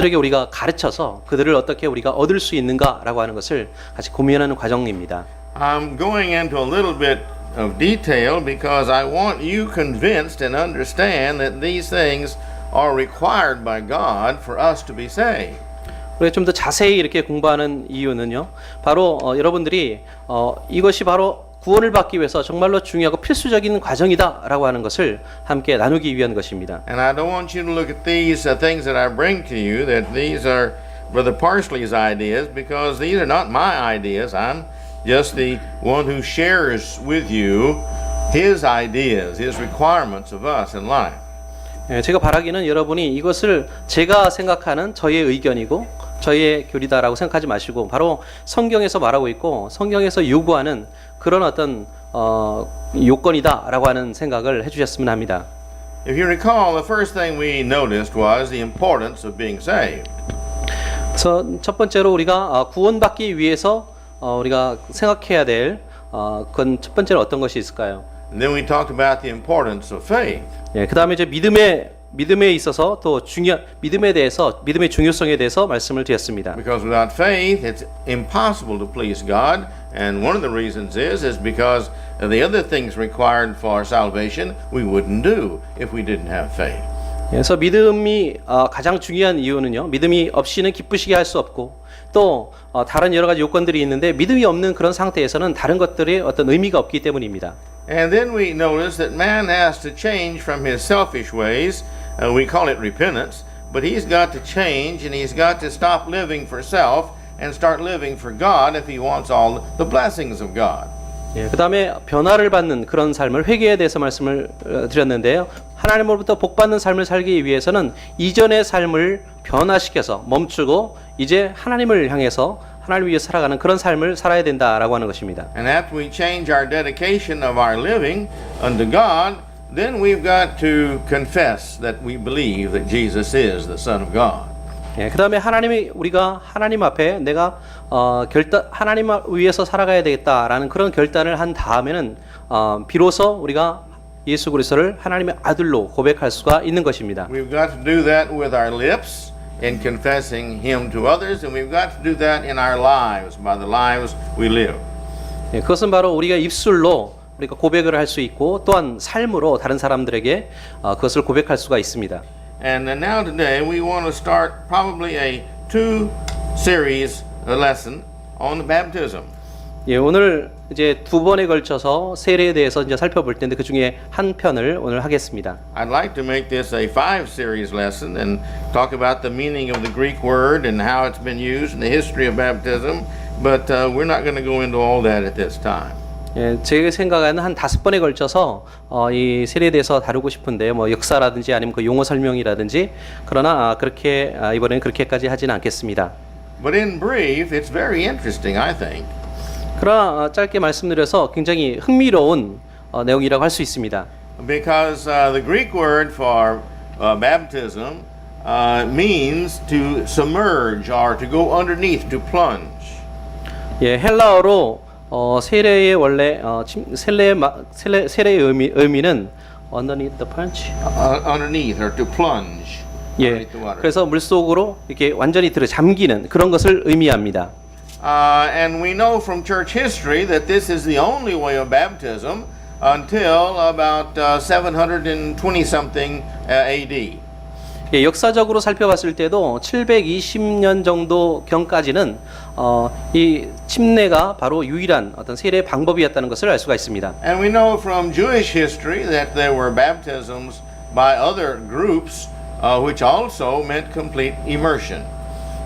그들에게 우리가 가르쳐서 그들을 어떻게 우리가 얻을 수 있는가라고 하는 것을 같이 고민하는 과정입니다. I'm going into a little bit of detail because I want you convinced and understand that these things are required by God for us to be saved. 우리가 좀 더 자세히 이렇게 공부하는 이유는요. 바로 여러분들이 이것이 바로 구원을 받기 위해서 정말로 중요하고 필수적인 과정이다라고 하는 것을 함께 나누기 위한 것입니다. And I don't want you to look at these things that I bring to you that these are Brother Parsley's ideas because these are not my ideas. I'm just the one who shares with you his ideas, his requirements of us in life. 제가 바라기는 여러분이 이것을 제가 생각하는 저의 의견이고 저의 교리다라고 생각하지 마시고 바로 성경에서 말하고 있고 성경에서 요구하는 그런 어떤 요건이다라고 하는 생각을 해주셨으면 합니다. If you recall, the first thing we noticed was the importance of being saved. 그래서 첫 번째로 우리가 구원받기 위해서 우리가 생각해야 될 그건 첫 번째로 어떤 것이 있을까요? And then we talked about the importance of faith. 예, 그다음에 이제 믿음에 있어서 또 믿음에 대해서 믿음의 중요성에 대해서 말씀을 드렸습니다. Because without faith, it's impossible to please God. And one of the reasons is because the other things required for salvation we wouldn't do if we didn't have faith. 그래서 믿음이 가장 중요한 이유는요. 믿음이 없이는 기쁘시게 할 수 없고 또 다른 여러 가지 요건들이 있는데 믿음이 없는 그런 상태에서는 다른 것들이 어떤 의미가 없기 때문입니다. And then we notice that man has to change from his selfish ways. We call it repentance, but he's got to change and he's got to stop living for self and start living for God if he wants all the blessings of God. 예, 그다음에 변화를 받는 그런 삶을 회개에 대해서 말씀을 드렸는데요. 하나님으로부터 복 받는 삶을 살기 위해서는 이전의 삶을 변화시켜서 멈추고 이제 하나님을 향해서 하나님을 위해 살아가는 그런 삶을 살아야 된다라고 하는 것입니다. And after we change our dedication of our living unto God, then we've got to confess that we believe that Jesus is the Son of God. 예, 그다음에 우리가 하나님 앞에 내가 하나님을 위해서 살아가야 되겠다라는 그런 결단을 한 다음에는 비로소 우리가 예수 그리스도를 하나님의 아들로 고백할 수가 있는 것입니다. We've got to do that with our lips in confessing Him to others, and we've got to do that in our lives by the lives we live. 예, 그것은 바로 우리가 입술로 우리가 고백을 할 수 있고 또한 삶으로 다른 사람들에게 그것을 고백할 수가 있습니다. And now today we want to start probably a 2-series lesson on the baptism. 예, 오늘 이제 두 번에 걸쳐서 세례에 대해서 이제 살펴볼 텐데 그 중에 한 편을 오늘 하겠습니다. I'd like to make this a 5-series lesson and talk about the meaning of the Greek word and how it's been used in the history of baptism, but we're not going to go into all that at this time. 예, 제 생각에는 한 5번에 걸쳐서 이 세례에 대해서 다루고 싶은데 뭐 역사라든지 아니면 그 용어 설명이라든지 그러나 그렇게 이번에는 그렇게까지 하지는 않겠습니다. But in brief, it's very interesting, I think. 그러나 짧게 말씀드려서 굉장히 흥미로운 내용이라고 할 수 있습니다. Because the Greek word for baptism means to submerge or to go underneath, to plunge. 예, 헬라어로 세례의 원래 세례의 의미는 underneath the punch. Underneath or to plunge. 예, Underneath the water. 그래서 물 속으로 이렇게 완전히 잠기는 그런 것을 의미합니다. And we know from church history that this is the only way of baptism until about 720 something AD. 예, 역사적으로 살펴봤을 때도 720년 정도 경까지는 이 침례가 바로 유일한 어떤 세례 방법이었다는 것을 알 수가 있습니다. And we know from Jewish history that there were baptisms by other groups which also meant complete immersion.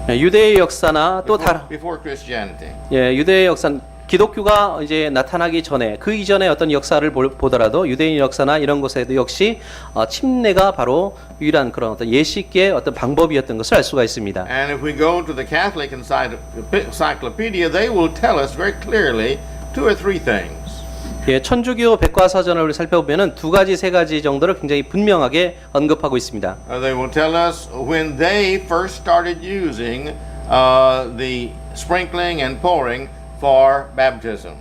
예, 유대의 역사나 또 다른 before Christianity. 예, 유대의 역사 기독교가 이제 나타나기 전에 그 이전의 어떤 역사를 보더라도 유대인 역사나 이런 곳에도 역시 침례가 바로 유일한 그런 어떤 예식의 어떤 방법이었던 것을 알 수가 있습니다. And if we go to the Catholic Encyclopedia, they will tell us very clearly 2 or 3 things. 예, 천주교 백과사전을 살펴보면은 2가지 3가지 정도를 굉장히 분명하게 언급하고 있습니다. They will tell us when they first started using the sprinkling and pouring for baptism.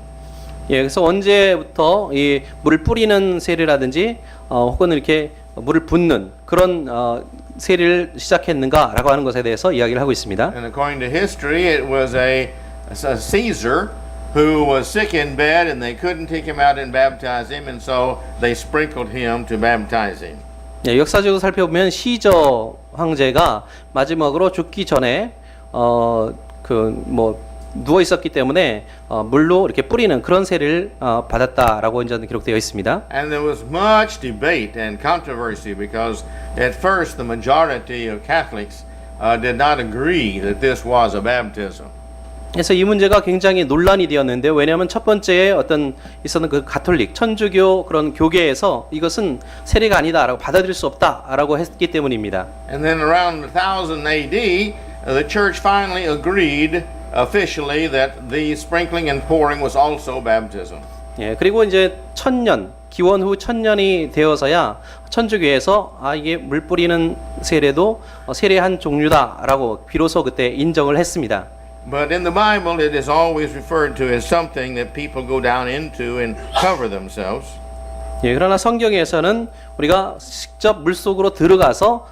예, 그래서 언제부터 이 물을 뿌리는 세례라든지 혹은 이렇게 물을 붓는 그런 세례를 시작했는가라고 하는 것에 대해서 이야기를 하고 있습니다. And according to history, it was a Caesar who was sick in bed and they couldn't take him out and baptize him, and so they sprinkled him to baptize him. 예, 역사적으로 살펴보면 시저 황제가 마지막으로 죽기 전에 누워 있었기 때문에 물로 이렇게 뿌리는 그런 세례를 받았다라고 이제 기록되어 있습니다. And there was much debate and controversy because at first the majority of Catholics did not agree that this was a baptism. 그래서 이 문제가 굉장히 논란이 되었는데 왜냐하면 첫 번째에 있었던 그 가톨릭 천주교 그런 교계에서 이것은 세례가 아니다라고 받아들일 수 없다라고 했기 때문입니다. And then around 1000 AD, the church finally agreed officially that the sprinkling and pouring was also baptism. 예, 그리고 이제 기원 후 1000년이 되어서야 천주교에서 이게 물 뿌리는 세례도 세례의 한 종류다라고 비로소 그때 인정을 했습니다. But in the Bible, it is always referred to as something that people go down into and cover themselves. 예, 그러나 성경에서는 우리가 직접 물 속으로 들어가서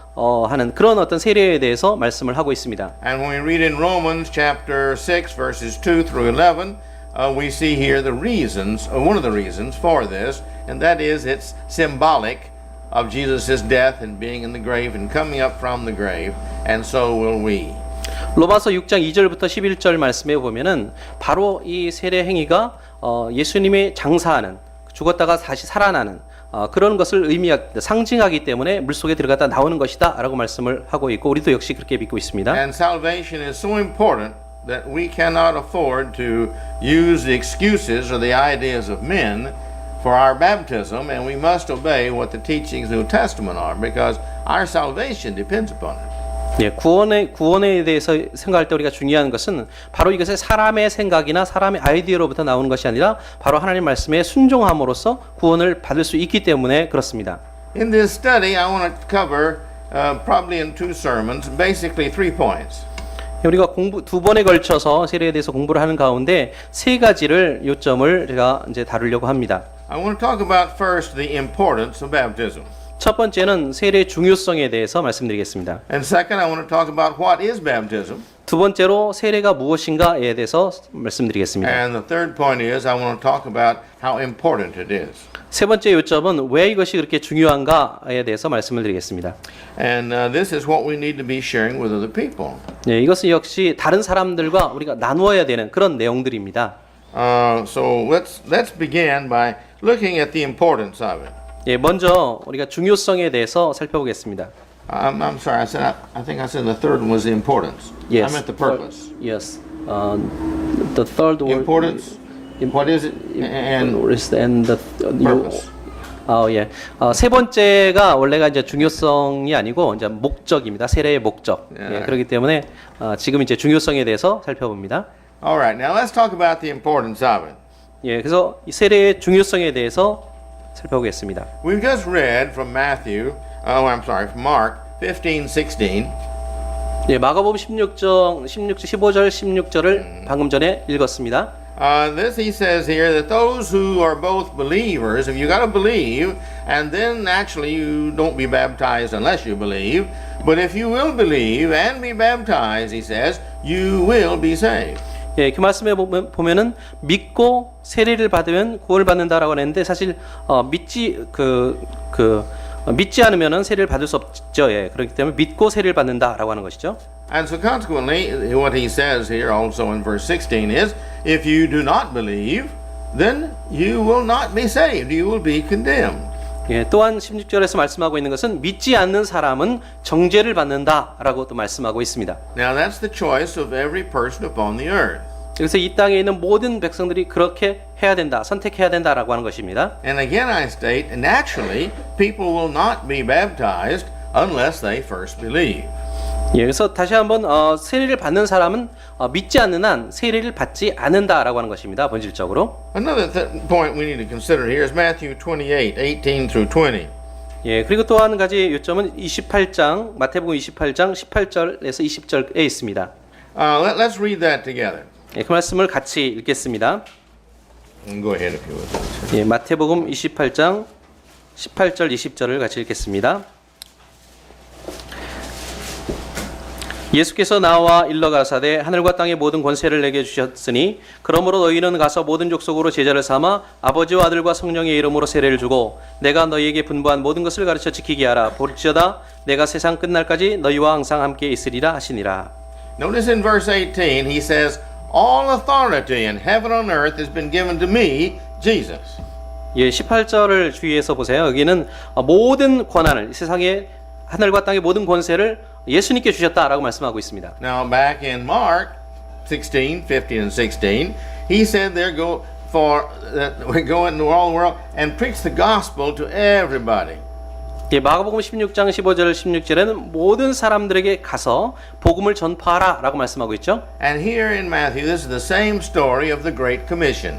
하는 그런 어떤 세례에 대해서 말씀을 하고 있습니다. And when we read in Romans chapter 6 verses 2 through 11, we see here the reasons, one of the reasons for this, and that is it's symbolic of Jesus' death and being in the grave and coming up from the grave, and so will we. 로마서 6장 2절부터 11절 말씀에 보면은 바로 이 세례 행위가 예수님의 장사하는 죽었다가 다시 살아나는 그런 것을 상징하기 때문에 물속에 들어갔다 나오는 것이다라고 말씀을 하고 있고 우리도 역시 그렇게 믿고 있습니다. And salvation is so important that we cannot afford to use the excuses or the ideas of men for our baptism, and we must obey what the teachings of the New Testament are because our salvation depends upon it. 예, 구원에 대해서 생각할 때 우리가 중요한 것은 바로 이것의 사람의 생각이나 사람의 아이디어로부터 나오는 것이 아니라 바로 하나님 말씀에 순종함으로써 구원을 받을 수 있기 때문에 그렇습니다. In this study, I want to cover probably in two sermons, basically 3 points. 우리가 두 번에 걸쳐서 세례에 대해서 공부를 하는 가운데 세 가지를 요점을 제가 이제 다루려고 합니다. I want to talk about first the importance of baptism. 첫 번째는 세례의 중요성에 대해서 말씀드리겠습니다. And second, I want to talk about what is baptism. 두 번째로 세례가 무엇인가에 대해서 말씀드리겠습니다. And the third point is I want to talk about how important it is. 세 번째 요점은 왜 이것이 그렇게 중요한가에 대해서 말씀을 드리겠습니다. And this is what we need to be sharing with other people. 네, 이것은 역시 다른 사람들과 우리가 나누어야 되는 그런 내용들입니다. So let's begin by looking at the importance of it. 예, 먼저 우리가 중요성에 대해서 살펴보겠습니다. I'm sorry. I think I said the third one was the importance. I meant the purpose. Yes. The third word. Importance. What is it? And the purpose. 예. 세 번째가 원래가 이제 중요성이 아니고 이제 목적입니다. 세례의 목적. 예, 그렇기 때문에 지금 이제 중요성에 대해서 살펴봅니다. All right. Now let's talk about the importance of it. 예, 그래서 이 세례의 중요성에 대해서 살펴보겠습니다. We've just read from from Mark 15:16. 예, 마가복음 15절 16절을 방금 전에 읽었습니다. This he says here that those who are both believers, if you got to believe, and then actually you don't be baptized unless you believe, but if you will believe and be baptized, he says, you will be saved. 예, 그 말씀에 보면은 믿고 세례를 받으면 구원을 받는다라고 하는데 사실 믿지 않으면은 세례를 받을 수 없죠. 예, 그렇기 때문에 믿고 세례를 받는다라고 하는 것이죠. And so consequently, what he says here also in verse 16 is, if you do not believe, then you will not be saved. You will be condemned. 예, 또한 16절에서 말씀하고 있는 것은 믿지 않는 사람은 정죄를 받는다라고 또 말씀하고 있습니다. Now that's the choice of every person upon the earth. 그래서 이 땅에 있는 모든 백성들이 그렇게 해야 된다, 선택해야 된다라고 하는 것입니다. And again I state, naturally, people will not be baptized unless they first believe. 예, 그래서 다시 한번 세례를 받는 사람은 믿지 않는 한 세례를 받지 않는다라고 하는 것입니다. 본질적으로. Another point we need to consider here is Matthew 28:18 through 20. 예, 그리고 또 한 가지 요점은 28장 마태복음 28장 18절에서 20절에 있습니다. Let's read that together. 예, 그 말씀을 같이 읽겠습니다. Go ahead if you would. 예, 마태복음 28장 18절 20절을 같이 읽겠습니다. 예수께서 나와 일러 가사대 하늘과 땅의 모든 권세를 내게 주셨으니 그러므로 너희는 가서 모든 족속으로 제자를 삼아 아버지와 아들과 성령의 이름으로 세례를 주고 내가 너희에게 분부한 모든 것을 가르쳐 지키게 하라. 볼지어다 내가 세상 끝날까지 너희와 항상 함께 있으리라 하시니라. Notice in verse 18 he says, all authority in heaven and earth has been given to me, Jesus. 예, 18절을 주의해서 보세요. 여기는 모든 권한을 세상의 하늘과 땅의 모든 권세를 예수님께 주셨다라고 말씀하고 있습니다. Now back in Mark 16, 15 and 16, he said there go for we go into all the world and preach the gospel to everybody. 예, 마가복음 16장 15절 16절에는 모든 사람들에게 가서 복음을 전파하라라고 말씀하고 있죠. And here in Matthew this is the same story of the Great Commission.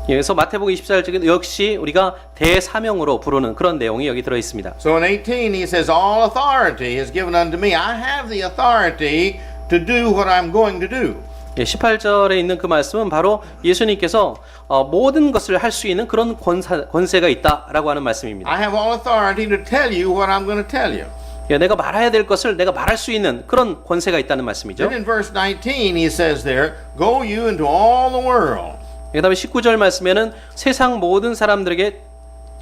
예, 그래서 마태복음 24절에 역시 우리가 대사명으로 부르는 그런 내용이 여기 들어 있습니다. So in 18 he says all authority is given unto me. I have the authority to do what I'm going to do. 예, 18절에 있는 그 말씀은 바로 예수님께서 모든 것을 할 수 있는 그런 권세가 있다라고 하는 말씀입니다. I have all authority to tell you what I'm going to tell you. 예, 내가 말해야 될 것을 내가 말할 수 있는 그런 권세가 있다는 말씀이죠. Then in verse 19 he says there, go you into all the world. 그다음에 19절 말씀에는 세상 모든 사람들에게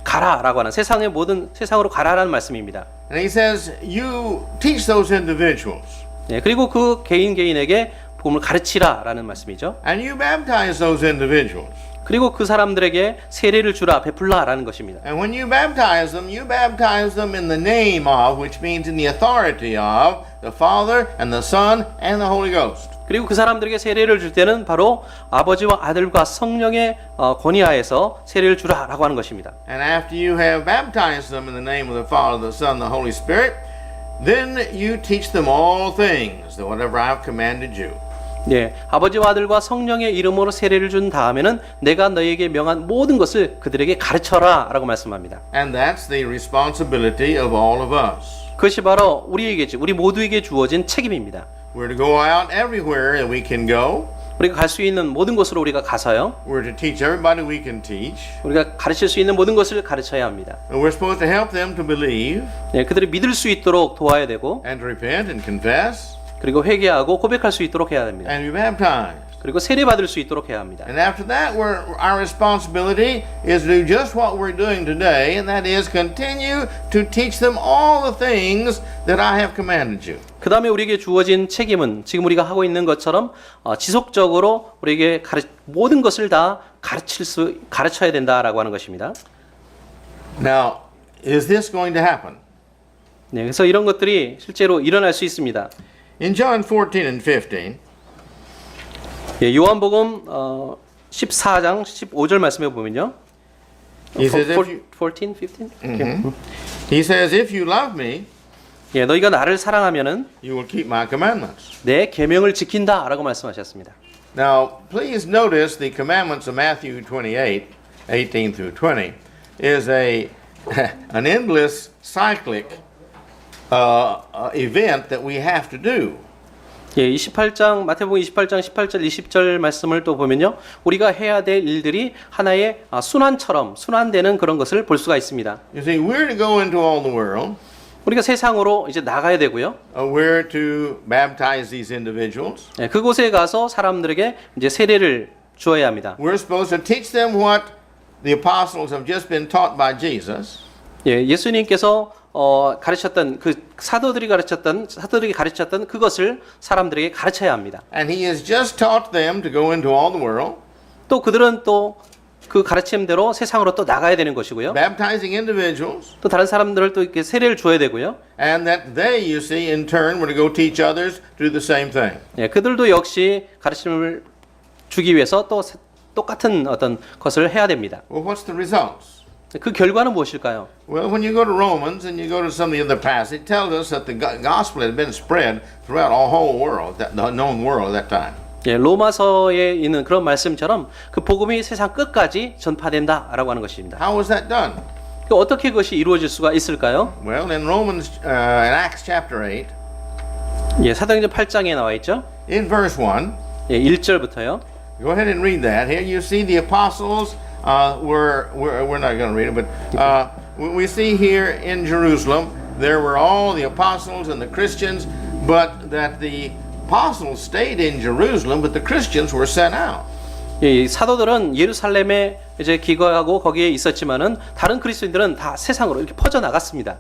가라라고 하는 세상으로 가라라는 말씀입니다. And he says, you teach those individuals. 예, 그리고 그 개인에게 복음을 가르치라라는 말씀이죠. And you baptize those individuals. 그리고 그 사람들에게 세례를 주라, 베풀라라는 것입니다. And when you baptize them in the name of, which means in the authority of, the Father and the Son and the Holy Ghost. 그리고 그 사람들에게 세례를 줄 때는 바로 아버지와 아들과 성령의 권위하에서 세례를 주라라고 하는 것입니다. And after you have baptized them in the name of the Father, the Son, the Holy Spirit, then you teach them all things, whatever I have commanded you. 예, 아버지와 아들과 성령의 이름으로 세례를 준 다음에는 내가 너희에게 명한 모든 것을 그들에게 가르쳐라라고 말씀합니다. And that's the responsibility of all of us. 그것이 바로 우리 모두에게 주어진 책임입니다. We're to go out everywhere that we can go. 우리가 갈 수 있는 모든 곳으로 우리가 가서요. We're to teach everybody we can teach. 우리가 가르칠 수 있는 모든 것을 가르쳐야 합니다. And we're supposed to help them to believe 예, 그들이 믿을 수 있도록 도와야 되고 and to repent and confess 그리고 회개하고 고백할 수 있도록 해야 됩니다. and be baptized. 그리고 세례받을 수 있도록 해야 합니다. And after that, our responsibility is to do just what we're doing today, and that is continue to teach them all the things that I have commanded you. 그 다음에 우리에게 주어진 책임은 지금 우리가 하고 있는 것처럼 지속적으로 우리에게 모든 것을 다 가르쳐야 된다라고 하는 것입니다. Now, is this going to happen? 네, 그래서 이런 것들이 실제로 일어날 수 있습니다. In John 14 and 15, 예, 요한복음 14장 15절 말씀에 보면요. He says, if you, 14, 15? he says, if you love me, 예, 너희가 나를 사랑하면은 you will keep my commandments. 내 계명을 지킨다라고 말씀하셨습니다. Now, please notice the commandments of Matthew 28, 18 through 20, is an endless cyclic event that we have to do. 예, 28장 마태복음 28장 18절 20절 말씀을 또 보면요. 우리가 해야 될 일들이 하나의 순환되는 그런 것을 볼 수가 있습니다. You see, we're to go into all the world. 우리가 세상으로 이제 나가야 되고요. We're to baptize these individuals. 예, 그곳에 가서 사람들에게 이제 세례를 주어야 합니다. We're supposed to teach them what the apostles have just been taught by Jesus. 예, 예수님께서 가르쳤던 그 사도들이 가르쳤던 그것을 사람들에게 가르쳐야 합니다. And he has just taught them to go into all the world. 또 그들은 또 그 가르침대로 세상으로 또 나가야 되는 것이고요. Baptizing individuals. 또 다른 사람들을 또 이렇게 세례를 줘야 되고요. And that they, you see, in turn, were to go teach others to do the same thing. 예, 그들도 역시 가르침을 주기 위해서 또 똑같은 어떤 것을 해야 됩니다. Well, what's the results? 그 결과는 무엇일까요? Well, when you go to Romans and you go to some of the other passages, it tells us that the gospel had been spread throughout all whole world, the known world at that time. 예, 로마서에 있는 그런 말씀처럼 그 복음이 세상 끝까지 전파된다라고 하는 것입니다. How was that done? 어떻게 그것이 이루어질 수가 있을까요? Well, in in Acts chapter 8, 예, 사도행전 8장에 나와 있죠. in verse 1, 예, 1절부터요. go ahead and read that. Here you see the apostles we're not going to read it, but we see here in Jerusalem there were all the apostles and the Christians but that the apostles stayed in Jerusalem, but the Christians were sent out. 예, 이 사도들은 예루살렘에 이제 기거하고 거기에 있었지만은 다른 그리스도인들은 다 세상으로 이렇게 퍼져 나갔습니다.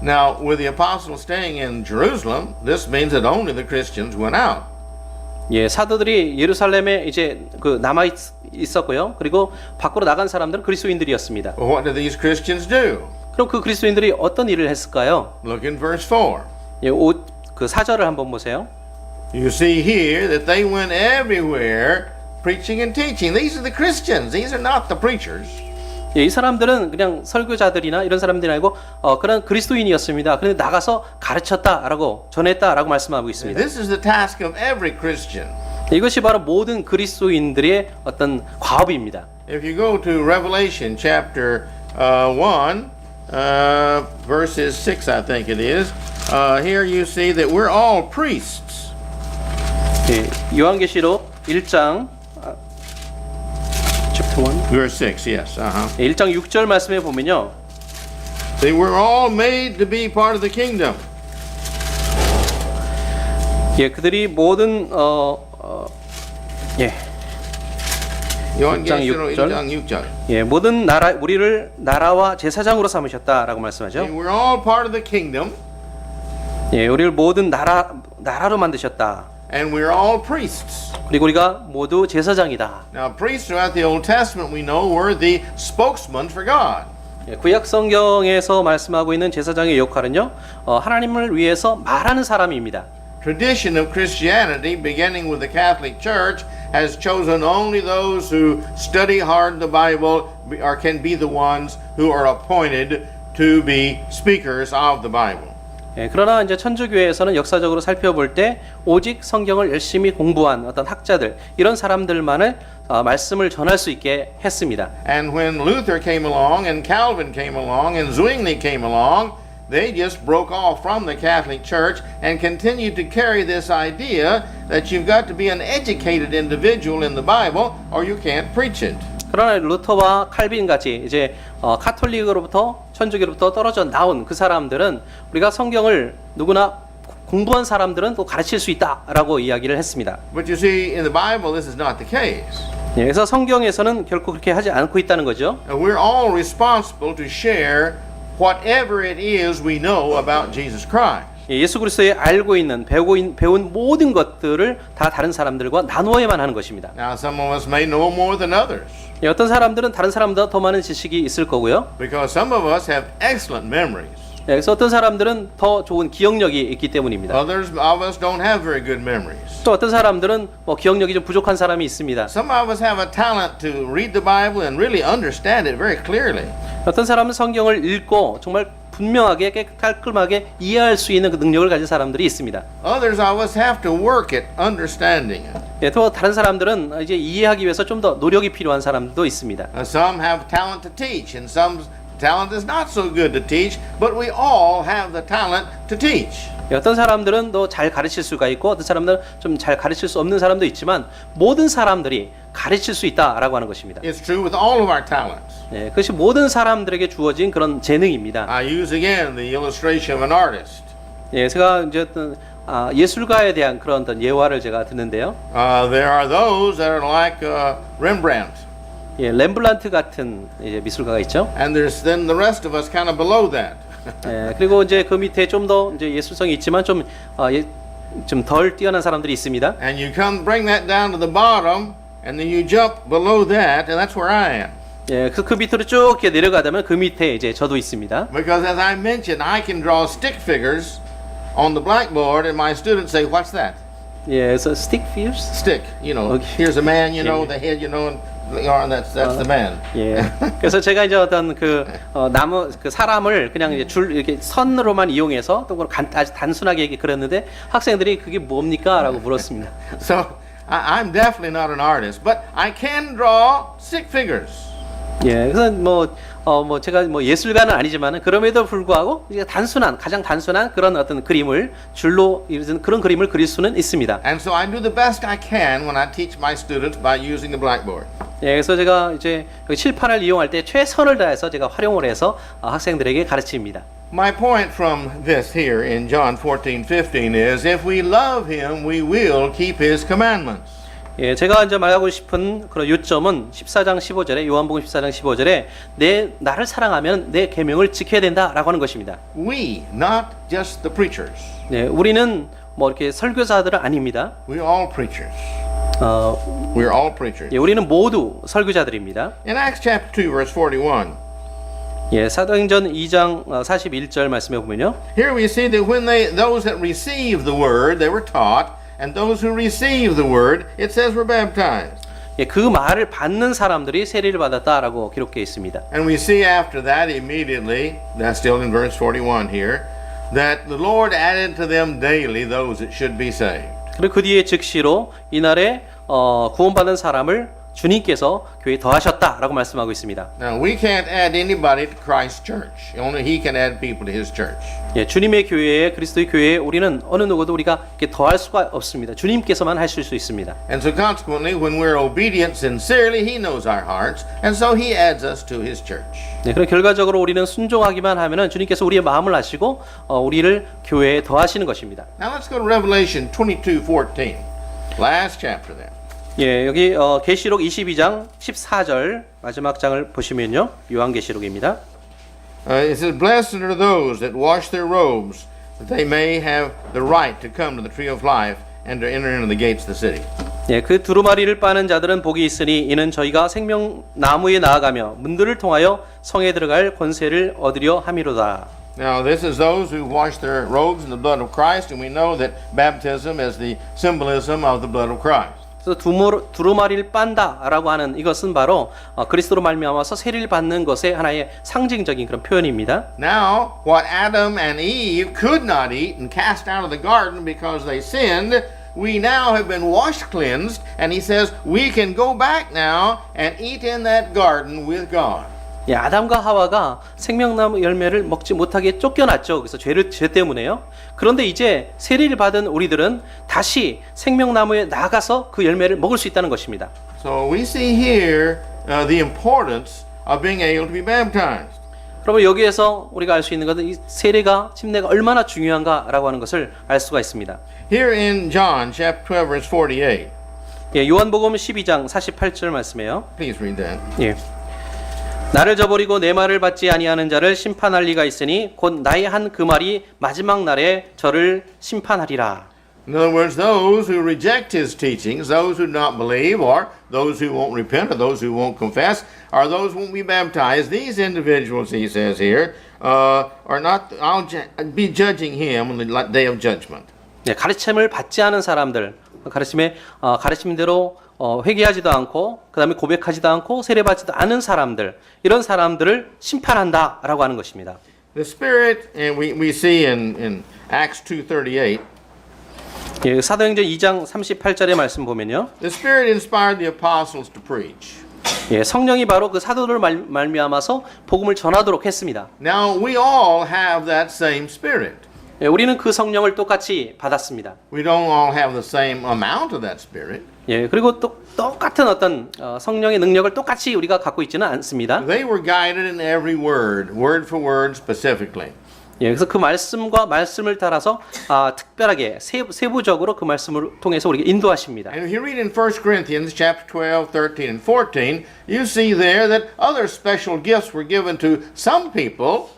Now, with the apostles staying in Jerusalem, this means that only the Christians went out. 예, 사도들이 예루살렘에 이제 그 남아 있었고요. 그리고 밖으로 나간 사람들은 그리스도인들이었습니다. Well, what did these Christians do? 그럼 그 그리스도인들이 어떤 일을 했을까요? Look in verse 4. 예, 그 4절을 한번 보세요. You see here that they went everywhere preaching and teaching. These are the Christians. These are not the preachers. 예, 이 사람들은 그냥 설교자들이나 이런 사람들이 아니고 그런 그리스도인이었습니다. 그런데 나가서 가르쳤다라고 전했다라고 말씀하고 있습니다. This is the task of every Christian. 이것이 바로 모든 그리스도인들의 어떤 과업입니다. If you go to Revelation chapter 1, verses 6, I think it is, here you see that we're all priests. 예, 요한계시록 1장 chapter 1 Verse 6, yes. 예, 1장 6절 말씀에 보면요. They were all made to be part of the kingdom. 예, 그들이 모든 예, 요한계시록 6절. 1장 6절. 예, 모든 나라 우리를 나라와 제사장으로 삼으셨다라고 말씀하죠. They were all part of the kingdom, 예, 우리를 모든 나라로 만드셨다. and we're all priests. 그리고 우리가 모두 제사장이다. Now, priests throughout the Old Testament we know were the spokesman for God. 예, 구약 성경에서 말씀하고 있는 제사장의 역할은요, 하나님을 위해서 말하는 사람입니다. Tradition of Christianity, beginning with the Catholic Church, has chosen only those who study hard the Bible or can be the ones who are appointed to be speakers of the Bible. 예, 그러나 이제 천주교에서는 역사적으로 살펴볼 때 오직 성경을 열심히 공부한 어떤 학자들 이런 사람들만을 말씀을 전할 수 있게 했습니다. And when Luther came along and Calvin came along and Zwingli came along, they just broke off from the Catholic Church and continued to carry this idea that you've got to be an educated individual in the Bible or you can't preach it. 그러나 루터와 칼빈 같이 이제 카톨릭으로부터 천주교로부터 떨어져 나온 그 사람들은 우리가 성경을 누구나 공부한 사람들은 또 가르칠 수 있다라고 이야기를 했습니다. But you see, in the Bible, this is not the case. 예, 그래서 성경에서는 결코 그렇게 하지 않고 있다는 거죠. We're all responsible to share whatever it is we know about Jesus Christ. 예, 예수 그리스도의 알고 있는 배운 모든 것들을 다 다른 사람들과 나누어야만 하는 것입니다. Now, some of us may know more than others 예, 어떤 사람들은 다른 사람보다 더 많은 지식이 있을 거고요. because some of us have excellent memories. 예, 그래서 어떤 사람들은 더 좋은 기억력이 있기 때문입니다. Others of us don't have very good memories. 또 어떤 사람들은 기억력이 좀 부족한 사람이 있습니다. Some of us have a talent to read the Bible and really understand it very clearly. 어떤 사람은 성경을 읽고 정말 분명하게 깔끔하게 이해할 수 있는 그 능력을 가진 사람들이 있습니다. Others of us have to work at understanding it. 예, 또 다른 사람들은 이제 이해하기 위해서 좀 더 노력이 필요한 사람들도 있습니다. Some have talent to teach, and some talent is not so good to teach, but we all have the talent to teach. 어떤 사람들은 더 잘 가르칠 수가 있고 어떤 사람들은 좀 잘 가르칠 수 없는 사람도 있지만 모든 사람들이 가르칠 수 있다라고 하는 것입니다. It's true with all of our talents. 예, 그것이 모든 사람들에게 주어진 그런 재능입니다. I use again the illustration of an artist. 예, 제가 이제 어떤 예술가에 대한 그런 어떤 예화를 제가 듣는데요. There are those that are like Rembrandt, 예, 렘블란트 같은 이제 미술가가 있죠. and there's then the rest of us kind of below that. 예, 그리고 이제 그 밑에 좀 더 이제 예술성이 있지만 좀 덜 뛰어난 사람들이 있습니다. And you come bring that down to the bottom, and then you jump below that, and that's where I am. 예, 그 밑으로 쭉 이렇게 내려가다면 그 밑에 이제 저도 있습니다. Because as I mentioned, I can draw stick figures on the blackboard, and my students say, "What's that?" 예, 그래서 stick figures. Stick. You know, Okay. here's a man. You know, Yeah. the head. You know, and the arm. That's the man. 예. 그래서 제가 이제 어떤 나무 사람을 그냥 이제 이렇게 선으로만 이용해서 또 아주 단순하게 이렇게 그렸는데 학생들이 그게 뭡니까라고 물었습니다. So I'm definitely not an artist, but I can draw stick figures. 예. 그래서 제가 예술가는 아니지만은 그럼에도 불구하고 이제 가장 단순한 그런 어떤 그림을 줄로 이루는 그런 그림을 그릴 수는 있습니다. And so I do the best I can when I teach my students by using the blackboard. 예, 그래서 제가 이제 칠판을 이용할 때 최선을 다해서 제가 활용을 해서 학생들에게 가르칩니다. My point from this here in John 14:15 is if we love him, we will keep his commandments. 예, 제가 이제 말하고 싶은 그런 요점은 14장 15절에 요한복음 14장 15절에 나를 사랑하면 내 계명을 지켜야 된다라고 하는 것입니다. We, not just the preachers. 예, 우리는 뭐 이렇게 설교자들은 아닙니다. We're all preachers. We're all preachers. 예, 우리는 모두 설교자들입니다. In Acts chapter 2 verse 41, 예, 사도행전 2장 41절 말씀해 보면요. here we see that when those that received the word, they were taught, and those who received the word, it says were baptized. 예, 그 말을 받는 사람들이 세례를 받았다라고 기록되어 있습니다. And we see after that immediately, that's still in verse 41 here, that the Lord added to them daily those that should be saved. 그리고 그 뒤에 즉시로 이날에 구원받은 사람을 주님께서 교회에 더하셨다라고 말씀하고 있습니다. Now we can't add anybody to Christ's church. Only He can add people to His church. 예, 주님의 교회에 그리스도의 교회에 우리는 어느 누구도 우리가 이렇게 더할 수가 없습니다. 주님께서만 하실 수 있습니다. And so consequently, when we're obedient sincerely, He knows our hearts, and so He adds us to His church. 네, 그럼 결과적으로 우리는 순종하기만 하면은 주님께서 우리의 마음을 아시고 우리를 교회에 더하시는 것입니다. Now let's go to Revelation 22:14, last chapter there. 예, 여기 계시록 22장 14절 마지막 장을 보시면요. 요한계시록입니다. It says, "Blessed are those that wash their robes, that they may have the right to come to the tree of life and to enter into the gates of the city." 예, 그 두루마리를 빠는 자들은 복이 있으니 이는 저희가 생명나무에 나아가며 문들을 통하여 성에 들어갈 권세를 얻으려 함이로다. Now, this is those who wash their robes in the blood of Christ, and we know that baptism is the symbolism of the blood of Christ. 그래서 두루마리를 빤다라고 하는 이것은 바로 그리스도로 말미암아서 세례를 받는 것의 하나의 상징적인 그런 표현입니다. Now, what Adam and Eve could not eat and cast out of the garden because they sinned, we now have been washed, cleansed, and he says we can go back now and eat in that garden with God. 예, 아담과 하와가 생명나무 열매를 먹지 못하게 쫓겨났죠. 그래서 죄 때문에요. 그런데 이제 세례를 받은 우리들은 다시 생명나무에 나가서 그 열매를 먹을 수 있다는 것입니다. So we see here the importance of being able to be baptized. 그러면 여기에서 우리가 알 수 있는 것은 이 세례가 침례가 얼마나 중요한가라고 하는 것을 알 수가 있습니다. Here in John chapter 12 verse 48. 예, 요한복음 12장 48절 말씀이에요. Please read that. 예. 나를 저버리고 내 말을 받지 아니하는 자를 심판할 리가 있으니 곧 나의 한 그 말이 마지막 날에 저를 심판하리라. In other words, those who reject his teachings, those who do not believe, or those who won't repent, or those who won't confess, or those who won't be baptized, these individuals, he says here, are not, I'll be judging him on the day of judgment. 네, 가르침을 받지 않은 사람들, 가르침대로 회개하지도 않고 그다음에 고백하지도 않고 세례받지도 않은 사람들, 이런 사람들을 심판한다라고 하는 것입니다. The Spirit, and we see in Acts 2:38, 예, 사도행전 2장 38절의 말씀 보면요. the Spirit inspired the apostles to preach. 예, 성령이 바로 그 사도를 말미암아서 복음을 전하도록 했습니다. Now we all have that same Spirit. 예, 우리는 그 성령을 똑같이 받았습니다. We don't all have the same amount of that Spirit. 예, 그리고 또 똑같은 어떤 성령의 능력을 똑같이 우리가 갖고 있지는 않습니다. They were guided in every word, word for word specifically. 예, 그래서 그 말씀을 따라서 특별하게 세부적으로 그 말씀을 통해서 우리가 인도하십니다. And if you read in 1 Corinthians chapter 12, 13, and 14, you see there that other special gifts were given to some people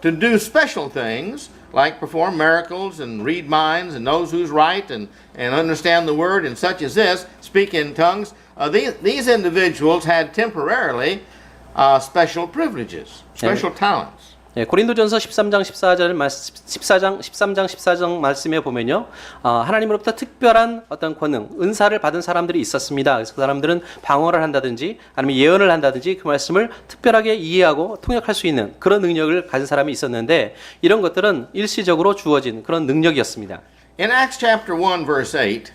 to do special things, like perform miracles and read minds and knows who's right and understand the word and such as this, speak in tongues. These individuals had temporarily special privileges, special talents. 예, 고린도전서 13장 14절 말씀에 보면요, 하나님으로부터 특별한 어떤 권능, 은사를 받은 사람들이 있었습니다. 그래서 그 사람들은 방언을 한다든지 아니면 예언을 한다든지 그 말씀을 특별하게 이해하고 통역할 수 있는 그런 능력을 가진 사람이 있었는데 이런 것들은 일시적으로 주어진 그런 능력이었습니다. In Acts chapter 1 verse 8,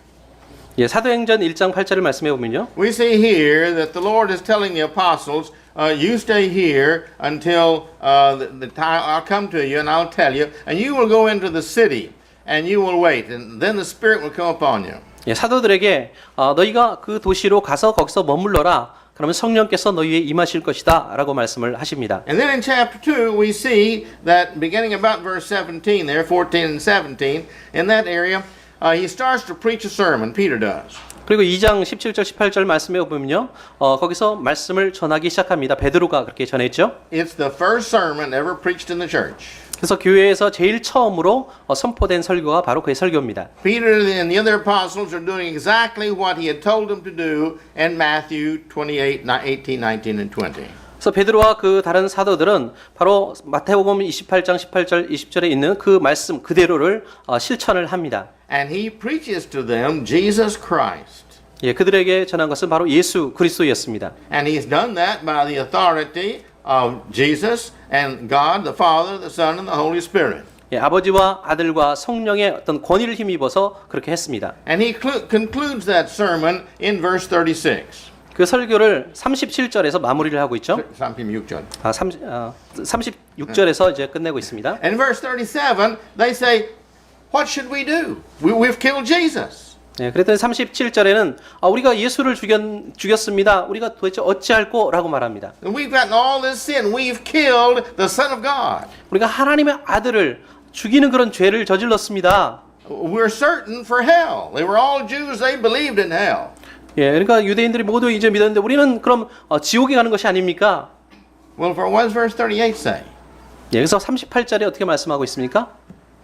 예, 사도행전 1장 8절을 말씀해 보면요, we see here that the Lord is telling the apostles, you stay here until the time I'll come to you and I'll tell you, and you will go into the city and you will wait, and then the Spirit will come upon you. 예, 사도들에게 너희가 그 도시로 가서 거기서 머물러라. 그러면 성령께서 너희 위에 임하실 것이다 라고 말씀을 하십니다. And then in chapter 2, we see that beginning about verse 17 there, 14 and 17, in that area, he starts to preach a sermon, Peter does. 그리고 2장 17절 18절 말씀에 보면요. 거기서 말씀을 전하기 시작합니다. 베드로가 그렇게 전했죠. It's the first sermon ever preached in the church. 그래서 교회에서 제일 처음으로 선포된 설교가 바로 그의 설교입니다. Peter and the other apostles are doing exactly what he had told them to do in Matthew 28, 18, 19, and 20. 그래서 베드로와 그 다른 사도들은 바로 마태복음 28장 18절 20절에 있는 그 말씀 그대로를 실천을 합니다. And he preaches to them Jesus Christ. 예, 그들에게 전한 것은 바로 예수 그리스도였습니다. And he's done that by the authority of Jesus and God, the Father, the Son, and the Holy Spirit. 예, 아버지와 아들과 성령의 어떤 권위를 힘입어서 그렇게 했습니다. And he concludes that sermon in verse 36. 그 설교를 37절에서 마무리를 하고 있죠. 36절. 36절에서 이제 끝내고 있습니다. And in verse 37, they say, what should we do? We've killed Jesus. 예, 그랬더니 37절에는 우리가 예수를 죽였습니다. 우리가 도대체 어찌할꼬? 라고 말합니다. And we've gotten all this sin. We've killed the Son of God. 우리가 하나님의 아들을 죽이는 그런 죄를 저질렀습니다. We're certain for hell. They were all Jews. They believed in hell. 예, 그러니까 유대인들이 모두 이제 믿었는데 우리는 그럼 지옥에 가는 것이 아닙니까? Well, for what does verse 38 say? 예, 그래서 38절에 어떻게 말씀하고 있습니까?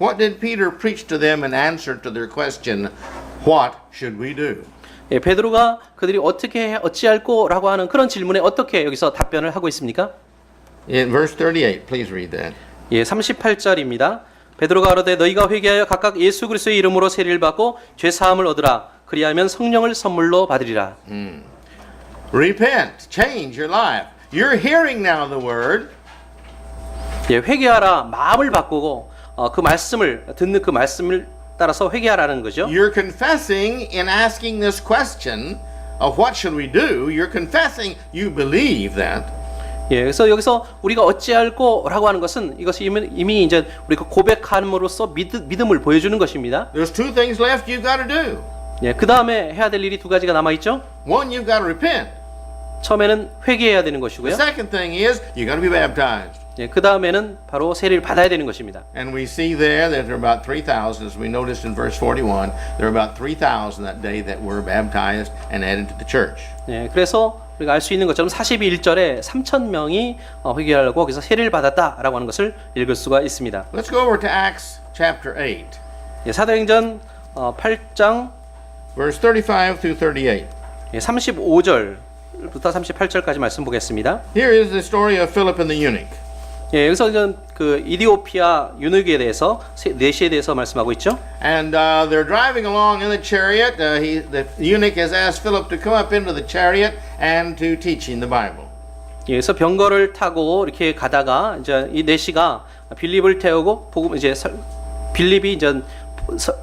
What did Peter preach to them in answer to their question, what should we do? 예, 베드로가 그들이 어찌할꼬라고 하는 그런 질문에 어떻게 여기서 답변을 하고 있습니까? In verse 38, please read that. 예, 38절입니다. 베드로가 가로되 너희가 회개하여 각각 예수 그리스도의 이름으로 세례를 받고 죄 사함을 얻으라. 그리하면 성령을 선물로 받으리라. Repent, change your life. You're hearing now the word. 예, 회개하라. 마음을 바꾸고 그 말씀을 듣는 그 말씀을 따라서 회개하라는 거죠. You're confessing in asking this question of what should we do. You're confessing you believe that. 예, 그래서 여기서 우리가 어찌할꼬라고 하는 것은 이것이 이미 이제 우리가 고백함으로써 믿음을 보여주는 것입니다. There's two things left you've got to do. 예, 그 다음에 해야 될 일이 두 가지가 남아 있죠. One, you've got to repent. 처음에는 회개해야 되는 The 것이고요. second thing is you got to be baptized. 예, 그 다음에는 바로 세례를 받아야 되는 것입니다. And we see there that there are about 3,000, as we noticed in verse 41, there are about 3,000 that day that were baptized and added to the church. 예, 그래서 우리가 알 수 있는 것처럼 41절에 3,000명이 회개하려고 거기서 세례를 받았다라고 하는 것을 읽을 수가 있습니다. Let's go over to Acts chapter 8, 예, 사도행전 8장 verse 35 through 38. 예, 35절부터 38절까지 말씀 보겠습니다. Here is the story of Philip and the eunuch. 예, 여기서 그 이디오피아 유느기에 대해서 내시에 대해서 말씀하고 있죠. And they're driving along in the chariot. The eunuch has asked Philip to come up into the chariot and to teaching the Bible. 예, 그래서 병거를 타고 이렇게 가다가 이제 이 내시가 빌립을 태우고 빌립이 이제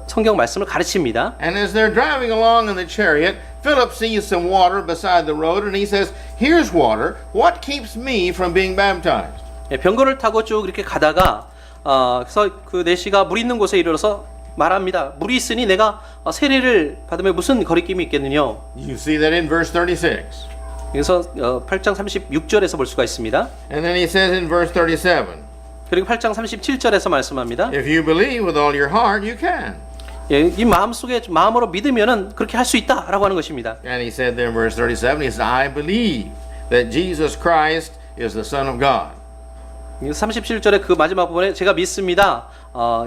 성경 말씀을 가르칩니다. And as they're driving along in the chariot, Philip sees some water beside the road, and he says, "Here's water. What keeps me from being baptized?" 예, 병거를 타고 쭉 이렇게 가다가 그래서 그 내시가 물 있는 곳에 이르러서 말합니다. 물이 있으니 내가 세례를 받으면 무슨 거리낌이 있겠느냐. You see that in verse 36. 그래서 8장 36절에서 볼 수가 있습니다. And then he says in verse 37, 그리고 8장 37절에서 말씀합니다. "If you believe with all your heart, you can." 예, 이 마음으로 믿으면은 그렇게 할 수 있다라고 하는 것입니다. And he said there in verse 37, he said, "I believe that Jesus Christ is the Son of God." 37절의 그 마지막 부분에 제가 믿습니다.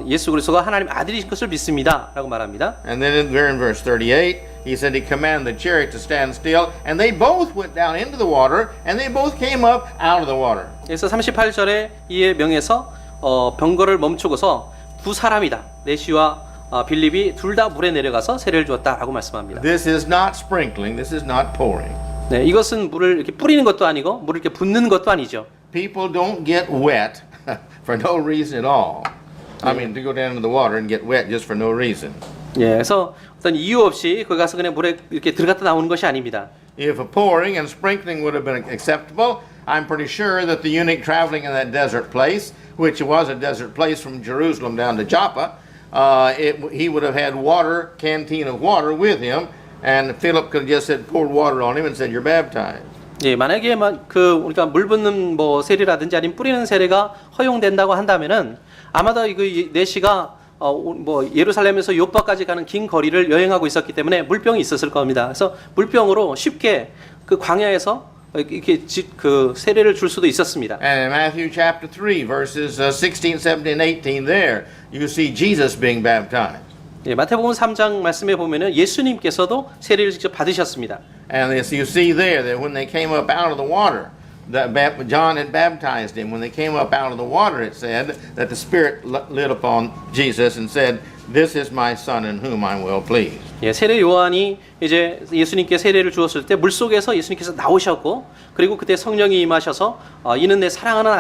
예수 그리스도가 하나님 아들이신 것을 믿습니다라고 말합니다. And then there in verse 38, he said he commanded the chariot to stand still, and they both went down into the water, and they both came up out of the water. 그래서 38절에 이에 명해서 병거를 멈추고서 두 사람이다. 내시와 빌립이 둘 다 물에 내려가서 세례를 주었다라고 말씀합니다. This is not sprinkling, this is not pouring. 네, 이것은 물을 이렇게 뿌리는 것도 아니고 물을 이렇게 붓는 것도 아니죠. People don't get wet for no reason at all. I mean, to go down into the water and get wet just for no reason. 예, 그래서 어떤 이유 없이 거기 가서 그냥 물에 이렇게 들어갔다 나오는 것이 아닙니다. If a pouring and sprinkling would have been acceptable, I'm pretty sure that the eunuch traveling in that desert place, which was a desert place from Jerusalem down to Joppa, he would have had water, canteen of water with him, and Philip could have just said poured water on him and said, "You're baptized." 예, 만약에 우리가 물 붓는 뭐 세례라든지 아니면 뿌리는 세례가 허용된다고 한다면은 아마도 그 내시가 뭐 예루살렘에서 요파까지 가는 긴 거리를 여행하고 있었기 때문에 물병이 있었을 겁니다. 그래서 물병으로 쉽게 그 광야에서 이렇게 그 세례를 줄 수도 있었습니다. And in Matthew chapter 3, verses 16, 17, 18, there you see Jesus being baptized. 예, 마태복음 3장 말씀에 보면은 예수님께서도 세례를 직접 받으셨습니다. And as you see there that when they came up out of the water, John had baptized him. When they came up out of the water, it said that the Spirit lit upon Jesus and said, "This is my Son in whom I'm well pleased." 예, 세례 요한이 이제 예수님께 세례를 주었을 때 물속에서 예수님께서 나오셨고, 그리고 그때 성령이 임하셔서 이는 내 사랑하는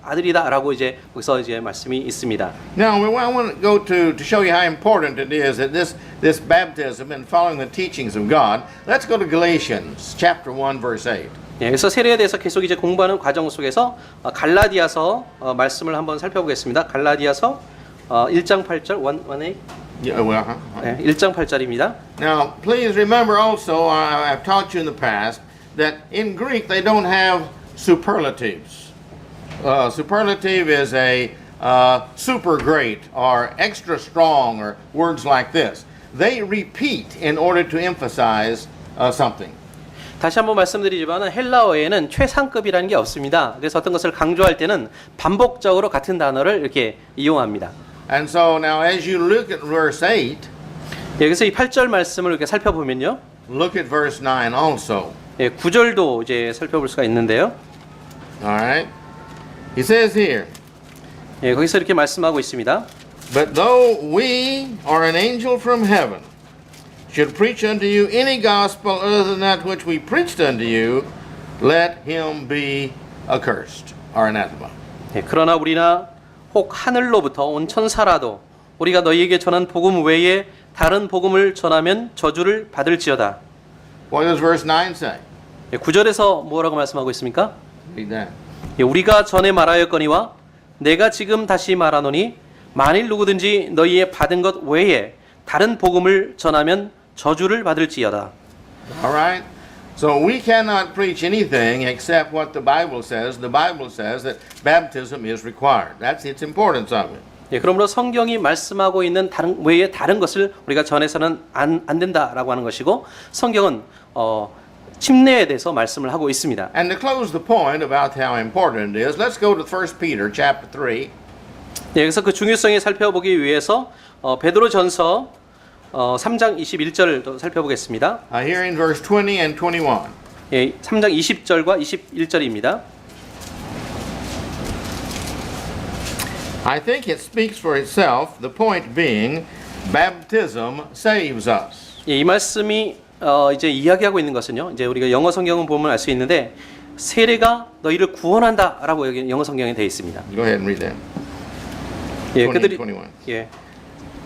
아들이다라고 이제 거기서 이제 말씀이 있습니다. Now, I want to go to show you how important it is that this baptism and following the teachings of God. Let's go to Galatians chapter 1, verse 8. 예, 그래서 세례에 대해서 계속 이제 공부하는 과정 속에서 갈라디아서 말씀을 한번 살펴보겠습니다. 갈라디아서 1장 8절 1:8. Yeah, well, 네, 1장 8절입니다. Now, please remember also, I've taught you in the past, that in Greek they don't have superlatives. Superlative is a super great or extra strong or words like this. They repeat in order to emphasize something. 다시 한번 말씀드리지만 헬라어에는 최상급이라는 게 없습니다. 그래서 어떤 것을 강조할 때는 반복적으로 같은 단어를 이렇게 이용합니다. And so now as you look at verse 8, 예, 그래서 이 8절 말씀을 이렇게 살펴보면요. look at verse 9 also. 예, 9절도 이제 살펴볼 수가 있는데요. Alright? He says here, 예, 거기서 이렇게 말씀하고 있습니다. "But though we or an angel from heaven should preach unto you any gospel other than that which we preached unto you, let him be accursed," or anathema. 예, 그러나 우리나 혹 하늘로부터 온 천사라도 우리가 너희에게 전한 복음 외에 다른 복음을 전하면 저주를 받을지어다. What does verse 9 say? 예, 9절에서 뭐라고 말씀하고 있습니까? Read that. 예, 우리가 전에 말하였거니와 내가 지금 다시 말하노니 만일 누구든지 너희의 받은 것 외에 다른 복음을 전하면 저주를 받을지어다. Alright? So we cannot preach anything except what the Bible says. The Bible says that baptism is required. That's its importance of it. 예, 그러므로 성경이 말씀하고 있는 다른 외에 다른 것을 우리가 전해서는 안 된다라고 하는 것이고, 성경은 침례에 대해서 말씀을 하고 있습니다. And to close the point about how important it is, let's go to 1 Peter chapter 3. 예, 그래서 그 중요성을 살펴보기 위해서 베드로전서 3장 21절도 살펴보겠습니다. Here in verse 20 and 21. 예, 3장 20절과 21절입니다. I think it speaks for itself, the point being, baptism saves us. 예, 이 말씀이 이제 이야기하고 있는 것은요. 이제 우리가 영어 성경을 보면 알 수 있는데 세례가 너희를 구원한다라고 여기 영어 성경에 되어 있습니다. Go ahead and read that. 예, 20, 그들이 21. 예.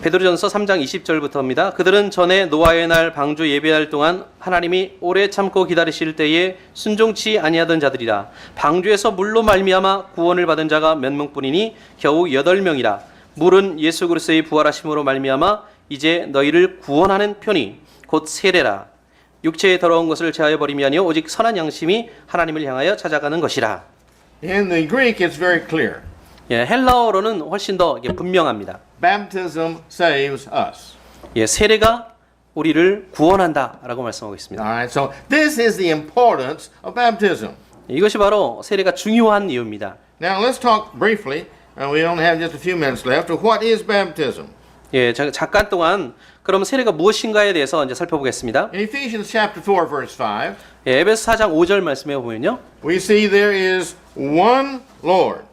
베드로전서 3장 20절부터입니다. 그들은 전에 노아의 날 방주 예배할 동안 하나님이 오래 참고 기다리실 때에 순종치 아니하던 자들이라. 방주에서 물로 말미암아 구원을 받은 자가 몇 명뿐이니 겨우 8명이라. 물은 예수 그리스도의 부활하심으로 말미암아 이제 너희를 구원하는 편이 곧 세례라. 육체의 더러운 것을 제하여 버림이 아니요 오직 선한 양심이 하나님을 향하여 찾아가는 것이라. In the Greek, it's very clear. 예, 헬라어로는 훨씬 더 이게 분명합니다. Baptism saves us. 예, 세례가 우리를 구원한다라고 말씀하고 있습니다. All right, so this is the importance of baptism. 이것이 바로 세례가 중요한 이유입니다. Now let's talk briefly, we only have just a few minutes left, of what is baptism. 예, 잠깐 동안 그럼 세례가 무엇인가에 대해서 이제 살펴보겠습니다. In Ephesians chapter 4, verse 5, 예, 에베소 4장 5절 말씀에 보면요. we see there is one Lord.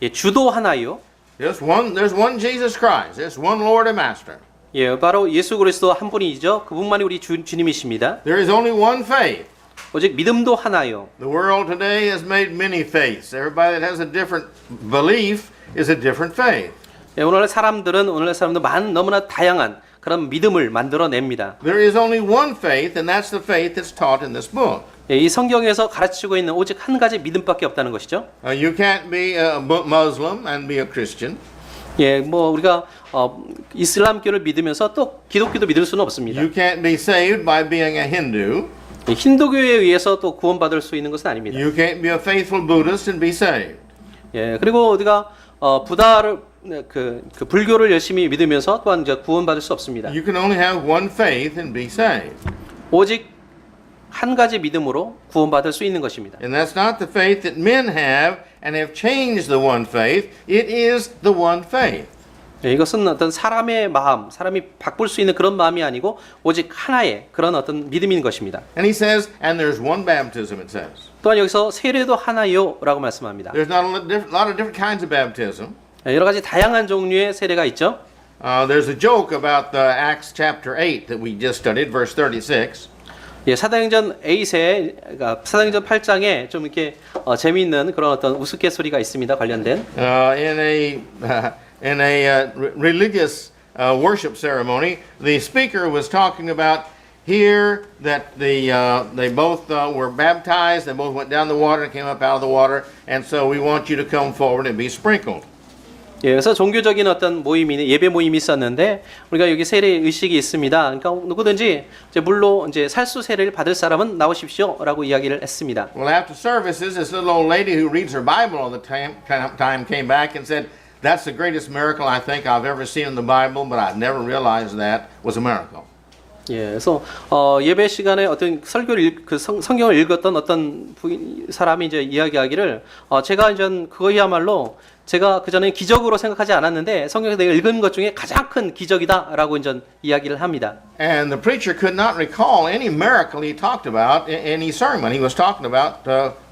예, 주도 하나요. There's one Jesus Christ. There's one Lord and Master. 예, 바로 예수 그리스도 한 분이죠. 그분만이 우리 주님이십니다. There is only one faith. 오직 믿음도 하나요. The world today has made many faiths. Everybody that has a different belief is a different faith. 예, 오늘날 사람들 너무나 다양한 그런 믿음을 만들어냅니다. There is only one faith, and that's the faith that's taught in this book. 예, 이 성경에서 가르치고 있는 오직 한 가지 믿음밖에 없다는 것이죠. You can't be a Muslim and be a Christian. 예, 뭐 우리가 이슬람교를 믿으면서 또 기독교도 믿을 수는 없습니다. You can't be saved by being a Hindu. 이 힌두교에 의해서 또 구원받을 수 있는 것은 아닙니다. You can't be a faithful Buddhist and be saved. 예, 그리고 우리가 부다를 그 불교를 열심히 믿으면서 또한 이제 구원받을 수 없습니다. You can only have one faith and be saved. 오직 한 가지 믿음으로 구원받을 수 있는 것입니다. And that's not the faith that men have and have changed the one faith. It is the one faith. 예, 이것은 어떤 사람의 마음, 사람이 바꿀 수 있는 그런 마음이 아니고 오직 하나의 그런 어떤 믿음인 것입니다. And he says, and there's one baptism, it says. 또한 여기서 세례도 하나요라고 말씀합니다. There's not lot of different kinds of baptism. 예, 여러 가지 다양한 종류의 세례가 있죠. There's a joke about the Acts chapter 8 that we just studied, verse 36. 예, 사도행전 8에 그러니까 사도행전 8장에 좀 이렇게 재미있는 그런 어떤 우스갯소리가 있습니다. 관련된. In a religious worship ceremony, the speaker was talking about here that they both were baptized, they both went down the water and came up out of the water, and so we want you to come forward and be sprinkled. 예, 그래서 종교적인 어떤 모임이 예배 모임이 있었는데 우리가 여기 세례 의식이 있습니다. 그러니까 누구든지 이제 물로 이제 살수 세례를 받을 사람은 나오십시오라고 이야기를 했습니다. Well, after services, this little old lady who reads her Bible all the time came back and said, "That's the greatest miracle I think I've ever seen in the Bible, but I never realized that was a miracle." 예, 그래서 예배 시간에 어떤 설교를 성경을 읽었던 어떤 사람이 이제 이야기하기를 제가 이제 그거야말로 제가 그 전에 기적으로 생각하지 않았는데 성경에서 내가 읽은 것 중에 가장 큰 기적이다라고 이제 이야기를 합니다. And the preacher could not recall any miracle he talked about in his sermon. He was talking about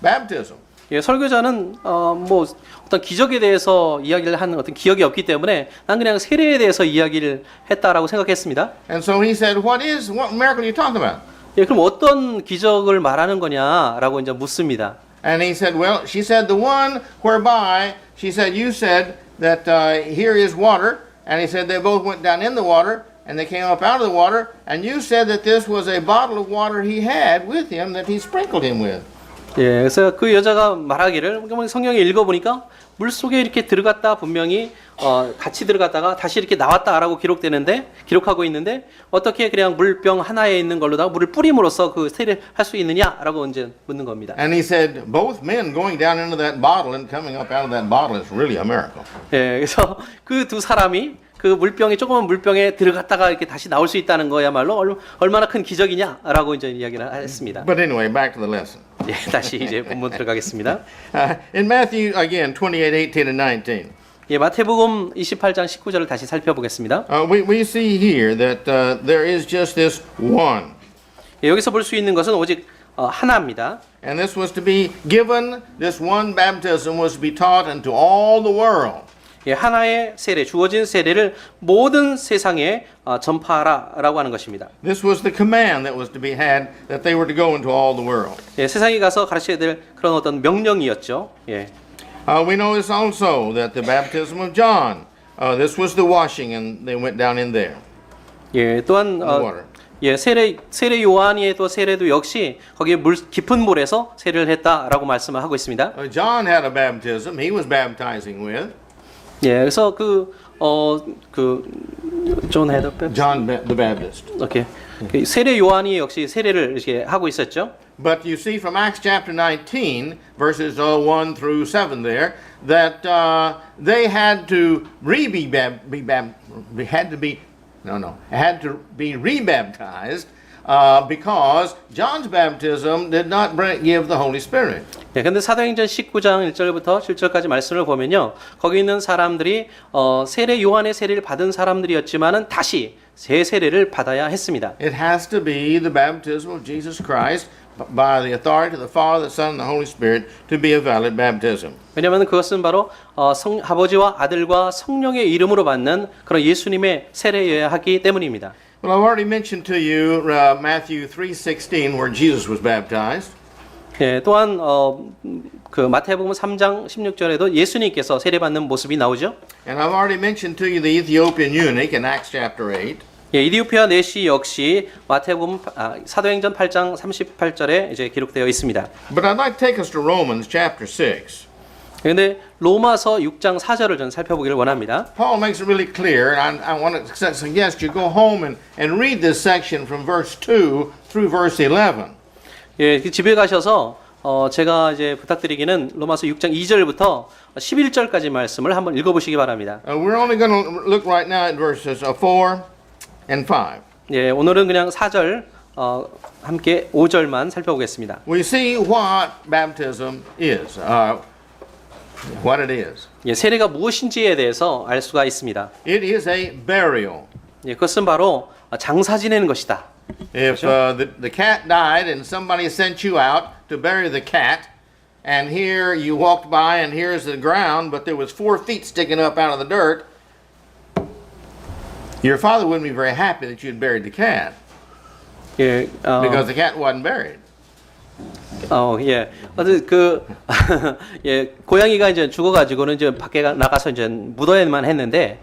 baptism. 예, 설교자는 뭐 어떤 기적에 대해서 이야기를 하는 어떤 기억이 없기 때문에 난 그냥 세례에 대해서 이야기를 했다라고 생각했습니다. And so he said, what miracle are you talking about? 예, 그럼 어떤 기적을 말하는 거냐라고 이제 묻습니다. And he said, well, she said, the one whereby, she said, you said that here is water. And he said, they both went down in the water and they came up out of the water. And you said that this was a bottle of water he had with him that he sprinkled him with. 예, 그래서 그 여자가 말하기를 성경에 읽어보니까 물 속에 이렇게 들어갔다 분명히 같이 들어갔다가 다시 이렇게 나왔다라고 기록하고 있는데 어떻게 그냥 물병 하나에 있는 걸로다가 물을 뿌림으로써 그 세례를 할 수 있느냐라고 이제 묻는 겁니다. And he said, both men going down into that bottle and coming up out of that bottle is really a miracle. 예, 그래서 그 두 사람이 그 물병이 조그만 물병에 들어갔다가 이렇게 다시 나올 수 있다는 거야말로 얼마나 큰 기적이냐라고 이제 이야기를 했습니다. But anyway, back to the lesson. 예, 다시 이제 본문 들어가겠습니다. In Matthew again 28:18 and 19. 예, 마태복음 28장 19절을 다시 살펴보겠습니다. We see here that there is just this one. 예, 여기서 볼 수 있는 것은 오직 하나입니다. And this was to be given, this one baptism was to be taught unto all the world. 예, 하나의 세례, 주어진 세례를 모든 세상에 전파하라라고 하는 것입니다. This was the command that was to be had, that they were to go into all the world. 예, 세상에 가서 가르쳐야 될 그런 어떤 명령이었죠. 예. We know this also, that the baptism of John, this was the washing, and they went down in there. 예, 또한 water. 예, 세례 요한의 또 세례도 역시 거기에 깊은 물에서 세례를 했다라고 말씀을 하고 있습니다. John had a baptism he was baptizing with. 예, 그래서 존 헤더 John the Baptist. 오케이. 세례 요한이 역시 세례를 이렇게 하고 있었죠. But you see from Acts chapter 19, verses 1 through 7 there, that they had to be rebaptized because John's baptism did not give the Holy Spirit. 예, 근데 사도행전 19장 1절부터 7절까지 말씀을 보면요. 거기 있는 사람들이 세례 요한의 세례를 받은 사람들이었지만은 다시 새 세례를 받아야 했습니다. It has to be the baptism of Jesus Christ by the authority of the Father, the Son, and the Holy Spirit to be a valid baptism. 왜냐하면 그것은 바로 아버지와 아들과 성령의 이름으로 받는 그런 예수님의 세례여야 하기 때문입니다. Well, I've already mentioned to you Matthew 3:16, where Jesus was baptized. 예, 또한 그 마태복음 3장 16절에도 예수님께서 세례받는 모습이 나오죠. And I've already mentioned to you the Ethiopian eunuch in Acts chapter 8. 예, 이디오피아 내시 역시 마태복음 사도행전 8장 38절에 이제 기록되어 있습니다. But I'd like to take us to Romans chapter 6. 그런데 로마서 6장 4절을 좀 살펴보기를 원합니다. Paul makes it really clear, and I want to suggest you go home and read this section from verse 2 through verse 11. 예, 그 집에 가셔서 제가 이제 부탁드리기는 로마서 6장 2절부터 11절까지 말씀을 한번 읽어보시기 바랍니다. We're only going to look right now at verses 4 and 5. 예, 오늘은 그냥 4절 함께 5절만 살펴보겠습니다. We see what baptism is, what it is. 예, 세례가 무엇인지에 대해서 알 수가 있습니다. It is a burial. 예, 그것은 바로 장사 지내는 것이다. If the cat died and somebody sent you out to bury the cat, and here you walked by and here's the ground, but there was 4 feet sticking up out of the dirt, your father wouldn't be very happy that you'd buried the cat 예, because the cat wasn't buried. 예. 예, 고양이가 이제 죽어가지고는 이제 밖에 나가서 이제 묻어야만 했는데,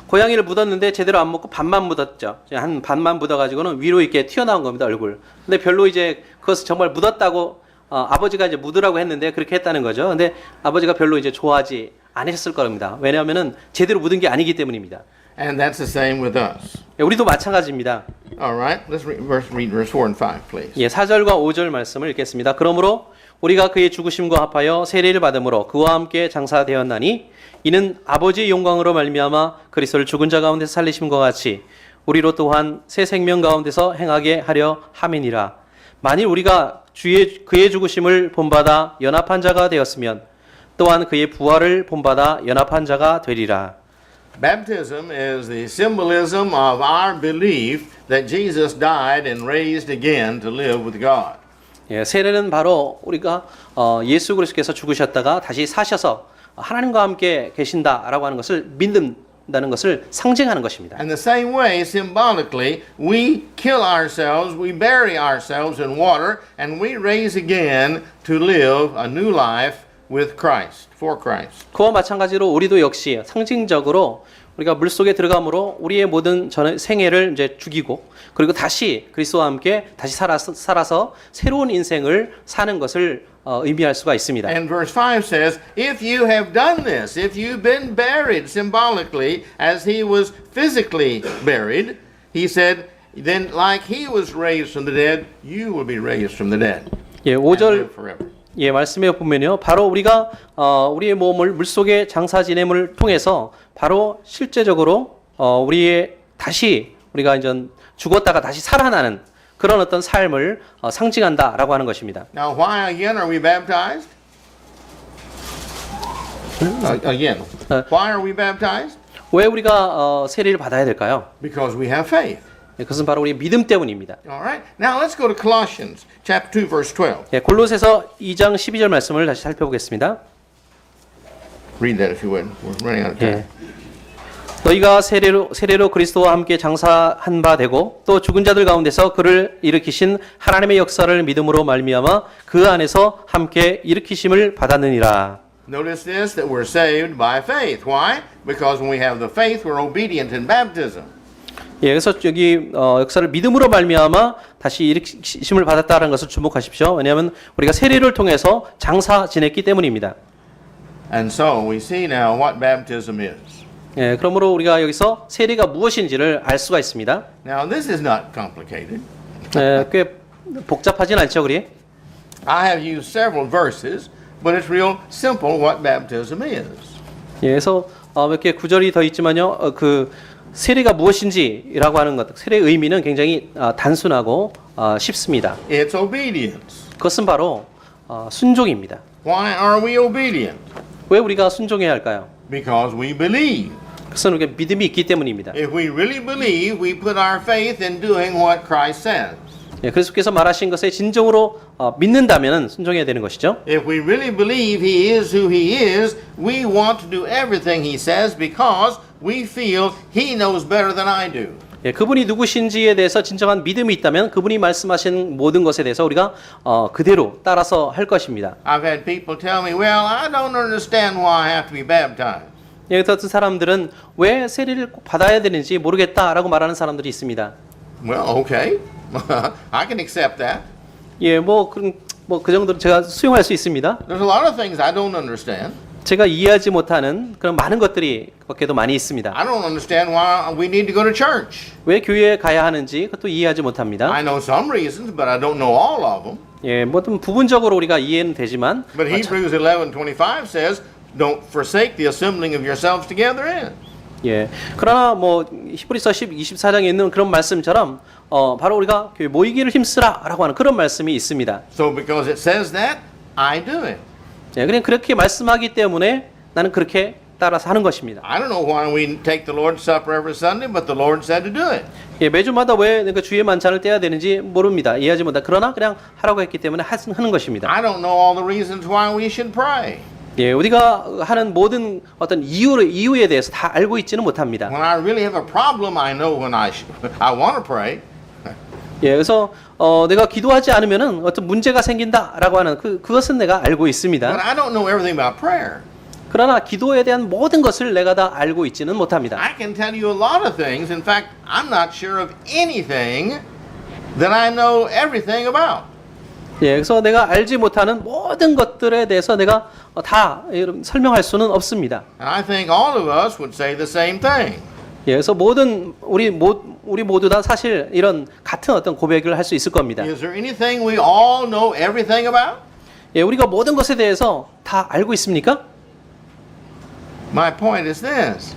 고양이를 묻었는데 제대로 안 먹고 반만 묻었죠. 한 반만 묻어가지고는 위로 이렇게 튀어나온 겁니다, 얼굴. 근데 별로 이제 그것을 정말 묻었다고, 아버지가 이제 묻으라고 했는데 그렇게 했다는 거죠. 근데 아버지가 별로 이제 좋아하지 않으셨을 겁니다. 왜냐하면은 제대로 묻은 게 아니기 때문입니다. And that's the same with us. 예, 우리도 마찬가지입니다. All right, let's read verse 4 and 5, please. 예, 4절과 5절 말씀을 읽겠습니다. 그러므로 우리가 그의 죽으심과 합하여 세례를 받음으로 그와 함께 장사되었나니 이는 아버지의 영광으로 말미암아 그리스도를 죽은 자 가운데서 살리심과 같이 우리로 또한 새 생명 가운데서 행하게 하려 함이니라. 만일 우리가 그의 죽으심을 본받아 연합한 자가 되었으면 또한 그의 부활을 본받아 연합한 자가 되리라. Baptism is the symbolism of our belief that Jesus died and raised again to live with God. 예, 세례는 바로 우리가 예수 그리스도께서 죽으셨다가 다시 사셔서 하나님과 함께 계신다라고 하는 것을 믿는다는 것을 상징하는 것입니다. And the same way, symbolically, we kill ourselves, we bury ourselves in water, and we raise again to live a new life with Christ, for Christ. 그와 마찬가지로 우리도 역시 상징적으로 우리가 물속에 들어감으로 우리의 모든 생애를 이제 죽이고 그리고 다시 그리스도와 함께 다시 살아서 새로운 인생을 사는 것을 의미할 수가 있습니다. And verse 5 says, if you have done this, if you've been buried symbolically as he was physically buried, he said, then like he was raised from the dead, you will be raised from the dead. 예, and 5절 live forever. 예, 말씀해 보면요. 바로 우리가 우리의 몸을 물속에 장사 지냄을 통해서 바로 실제적으로 우리의 다시 우리가 이제 죽었다가 다시 살아나는 그런 어떤 삶을 상징한다라고 하는 것입니다. Now, why again are we baptized? Again, why are we baptized? 왜 우리가 세례를 받아야 될까요? Because we have faith. 예, 그것은 바로 우리의 믿음 때문입니다. All right. Now let's go to Colossians chapter 2 verse 12. 예, 골로새서 2장 12절 말씀을 다시 살펴보겠습니다. Read that if you would. We're running out of time. 예. 너희가 세례로 그리스도와 함께 장사한 바 되고 또 죽은 자들 가운데서 그를 일으키신 하나님의 역사를 믿음으로 말미암아 그 안에서 함께 일으키심을 받았느니라. Notice this, that we're saved by faith. Why? Because when we have the faith, we're obedient in baptism. 예, 그래서 여기 역사를 믿음으로 말미암아 다시 일으키심을 받았다는 것을 주목하십시오. 왜냐하면 우리가 세례를 통해서 장사 지냈기 때문입니다. And so we see now what baptism is. 예, 그러므로 우리가 여기서 세례가 무엇인지를 알 수가 있습니다. Now this is not complicated. 예, 꽤 복잡하진 않죠, 우리? I have used several verses, but it's real simple what baptism is. 예, 그래서 몇 개 구절이 더 있지만요, 그 세례가 무엇인지라고 하는 것, 세례의 의미는 굉장히 단순하고 쉽습니다. It's obedience. 그것은 바로 순종입니다. Why are we obedient? 왜 우리가 순종해야 할까요? Because we believe. 그것은 우리가 믿음이 있기 때문입니다. If we really believe, we put our faith in doing what Christ says. 예, 그리스도께서 말하신 것에 진정으로 믿는다면 순종해야 되는 것이죠. If we really believe He is who He is, we want to do everything He says because we feel He knows better than I do. 예, 그분이 누구신지에 대해서 진정한 믿음이 있다면 그분이 말씀하신 모든 것에 대해서 우리가 그대로 따라서 할 것입니다. I've had people tell me, well, I don't understand why I have to be baptized. 예, 어떤 사람들은 왜 세례를 꼭 받아야 되는지 모르겠다라고 말하는 사람들이 있습니다. Well, okay. I can accept that. 예, 그 정도로 제가 수용할 수 있습니다. There's a lot of things I don't understand. 제가 이해하지 못하는 그런 많은 것들이 밖에도 많이 있습니다. I don't understand why we need to go to church. 왜 교회에 가야 하는지 그것도 이해하지 못합니다. I know some reasons, but I don't know all of them. 예, 뭐든 부분적으로 우리가 이해는 되지만 But Hebrews 11:25 says, "Don't forsake the assembling of yourselves together in." 예. 그러나 뭐 히브리서 24장에 있는 그런 말씀처럼 바로 우리가 교회 모이기를 힘쓰라라고 하는 그런 말씀이 있습니다. So because it says that, I do it. 예, 그냥 그렇게 말씀하기 때문에 나는 그렇게 따라서 하는 것입니다. I don't know why we take the Lord's Supper every Sunday, but the Lord said to do it. 예, 매주마다 왜 그러니까 주의 만찬을 떼야 되는지 모릅니다. 이해하지 못한다. 그러나 그냥 하라고 했기 때문에 하는 것입니다. I don't know all the reasons why we should pray. 예, 우리가 하는 모든 어떤 이유에 대해서 다 알고 있지는 못합니다. When I really have a problem, I know when I want to pray. 예, 그래서 내가 기도하지 않으면은 어떤 문제가 생긴다라고 하는 그것은 내가 알고 But 있습니다. I don't know everything about prayer. 그러나 기도에 대한 모든 것을 내가 다 알고 있지는 못합니다. I can tell you a lot of things. In fact, I'm not sure of anything that I know everything about. 예, 그래서 내가 알지 못하는 모든 것들에 대해서 내가 다 설명할 수는 없습니다. And I think all of us would say the same thing. 예, 그래서 우리 모두 다 사실 이런 같은 어떤 고백을 할 수 있을 겁니다. Is there anything we all know everything about? 예, 우리가 모든 것에 대해서 다 알고 있습니까? My point is this.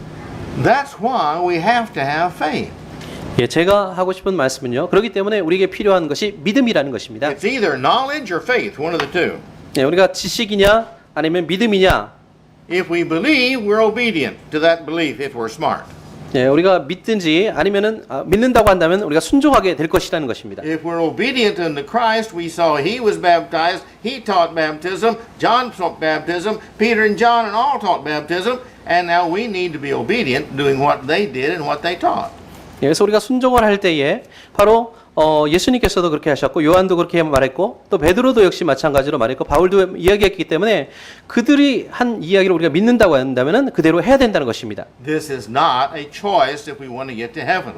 That's why we have to have faith. 예, 제가 하고 싶은 말씀은요. 그렇기 때문에 우리에게 필요한 것이 믿음이라는 것입니다. It's either knowledge or faith, one of the two. 예, 우리가 지식이냐 아니면 믿음이냐. If we believe, we're obedient to that belief if we're smart. 예, 우리가 믿든지 아니면은 믿는다고 한다면 우리가 순종하게 될 것이라는 것입니다. If we're obedient unto Christ, we saw he was baptized, he taught baptism, John taught baptism, Peter and John and all taught baptism, and now we need to be obedient doing what they did and what they taught. 예, 그래서 우리가 순종을 할 때에 바로 예수님께서도 그렇게 하셨고 요한도 그렇게 말했고 또 베드로도 역시 마찬가지로 말했고 바울도 이야기했기 때문에 그들이 한 이야기를 우리가 믿는다고 한다면은 그대로 해야 된다는 것입니다. This is not a choice if we want to get to heaven.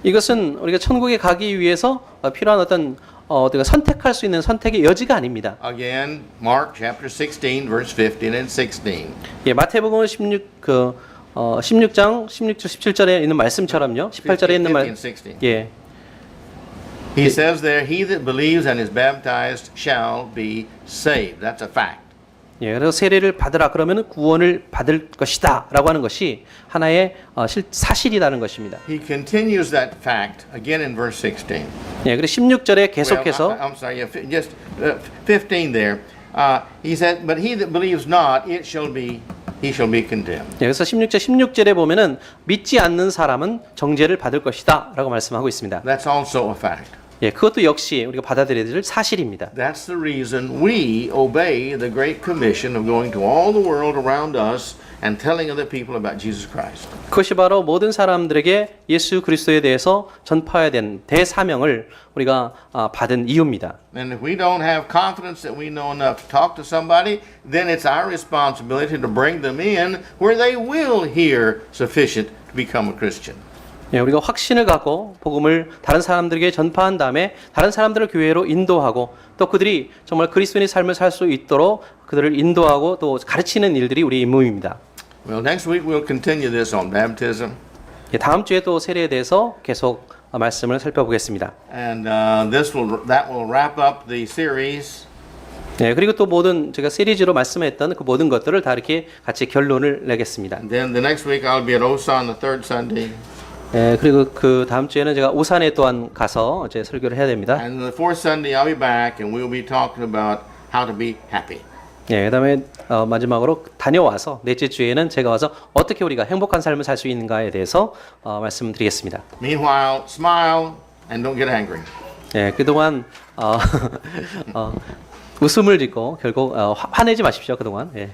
이것은 우리가 천국에 가기 위해서 필요한 어떤 우리가 선택할 수 있는 선택의 여지가 아닙니다. Again, Mark chapter 16 verse 15 and 16. 예, 마태복음 16장 16절 17절에 있는 말씀처럼요. 18절에 있는 15 말. and 16. 예. He says there, he that believes and is baptized shall be saved. That's a fact. 예, 그래서 세례를 받으라 그러면 구원을 받을 것이다라고 하는 것이 하나의 사실이라는 것입니다. He continues that fact again in verse 16. 예, 그리고 16절에 계속해서 Well, I'm sorry, just 15 there. He said, but he that believes not, he shall be condemned. 예, 그래서 16절에 보면은 믿지 않는 사람은 정죄를 받을 것이다라고 말씀하고 있습니다. That's also a fact. 예, 그것도 역시 우리가 받아들여야 될 사실입니다. That's the reason we obey the great commission of going to all the world around us and telling other people about Jesus Christ. 그것이 바로 모든 사람들에게 예수 그리스도에 대해서 전파해야 되는 대사명을 우리가 받은 이유입니다. And if we don't have confidence that we know enough to talk to somebody, then it's our responsibility to bring them in where they will hear sufficient to become a Christian. 예, 우리가 확신을 갖고 복음을 다른 사람들에게 전파한 다음에 다른 사람들을 교회로 인도하고 또 그들이 정말 그리스도인의 삶을 살 수 있도록 그들을 인도하고 또 가르치는 일들이 우리의 임무입니다. Well, next week we'll continue this on baptism. 예, 다음 주에 또 세례에 대해서 계속 말씀을 살펴보겠습니다. And that will wrap up the series. 예, 그리고 또 모든 제가 시리즈로 말씀했던 그 모든 것들을 다 이렇게 같이 결론을 내겠습니다. And then the next week I'll be at Osan the third Sunday. 예, 그리고 그 다음 주에는 제가 오산에 또한 가서 이제 설교를 해야 됩니다. And the fourth Sunday I'll be back and we'll be talking about how to be happy. 예, 그다음에 마지막으로 다녀와서 넷째 주에는 제가 와서 어떻게 우리가 행복한 삶을 살 수 있는가에 대해서 말씀드리겠습니다. Meanwhile, smile and don't get angry. 예, 그동안 웃음을 짓고 결국 화내지 마십시오. 그동안. 예.